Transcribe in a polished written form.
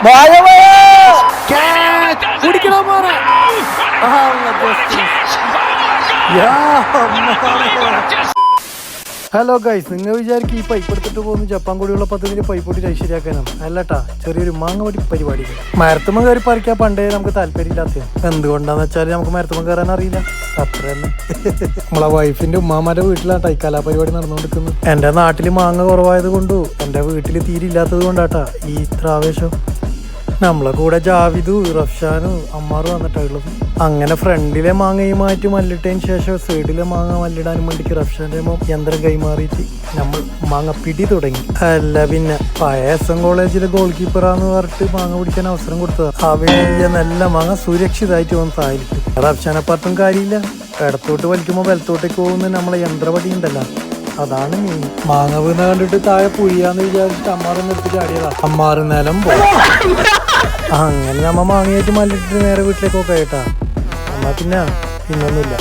Hello guys, നിങ്ങൾ വിചാരിക്കും ഈ പൈപ്പ് എടുത്തിട്ട് പോകുന്ന ജപ്പാൻ കൂടിയുള്ള പദ്ധതിയിൽ പൈപ്പ് പൊട്ടി ഐശ്വര്യാക്കാനാണ്. അല്ലട്ടാ, ചെറിയൊരു മാങ്ങ പൊടി പരിപാടി. മരത്തുമ്മ കയറി പറിക്കാൻ പണ്ടേ നമുക്ക് താല്പര്യമില്ലാത്ത. എന്തുകൊണ്ടാന്ന് വെച്ചാൽ നമുക്ക് മരത്തുമ്മ കയറാൻ അറിയില്ല, അത്ര തന്നെ. നമ്മളെ വൈഫിന്റെ ഉമ്മാമാരുടെ വീട്ടിലാട്ടാ ഈ കലാപരിപാടി നടന്നുകൊണ്ടിരിക്കുന്നത്. എന്റെ നാട്ടിൽ മാങ്ങ കുറവായത് കൊണ്ടു എന്റെ വീട്ടിൽ തീരെ ഇല്ലാത്തത് കൊണ്ടാട്ടാ ഈ ഇത്ര ആവേശം. നമ്മളെ കൂടെ ജാവിദു, റഫ്ഷാനും അമ്മാറും വന്നിട്ടുള്ളത്. അങ്ങനെ ഫ്രണ്ടിലെ മാങ്ങയും മാറ്റി മല്ലിട്ടതിന് ശേഷം സൈഡിലെ മാങ്ങ മല്ലിടാനും വേണ്ടിക്ക് റഫ്ഷാന്റെ യന്ത്രം കൈമാറിയിട്ട് നമ്മൾ മാങ്ങ പിടി തുടങ്ങി. അല്ല പിന്നെ പഴയ SM കോളേജിലെ ഗോൾ കീപ്പറാന്ന് പറഞ്ഞിട്ട് മാങ്ങ പിടിക്കാൻ അവസരം കൊടുത്തതാ. ആ വലിയ നല്ല മാങ്ങ സുരക്ഷിതമായിട്ട് വന്ന് താഴെയിട്ട്. റഫ്ഷാനെ പറഞ്ഞും കാര്യമില്ല, ഇടത്തോട്ട് വലിക്കുമ്പോൾ വലത്തോട്ടേക്ക് പോകുന്ന നമ്മളെ യന്ത്രപടി ഉണ്ടല്ലോ, അതാണ് മീൻ. മാങ്ങ വീണ കണ്ടിട്ട് താഴെ പുഴിയാന്ന് വിചാരിച്ചിട്ട് അമ്മാറ് നിർത്തി ചാടിയതാ. അമ്മാറ് നിലം പോയി. അങ്ങനെ നമ്മ മാങ്ങയായിട്ട് മല്ലിട്ടിട്ട് നേരെ വീട്ടിലേക്കൊക്കെ കേട്ടാ. എന്നാ പിന്നെ പിന്നൊന്നുമില്ല.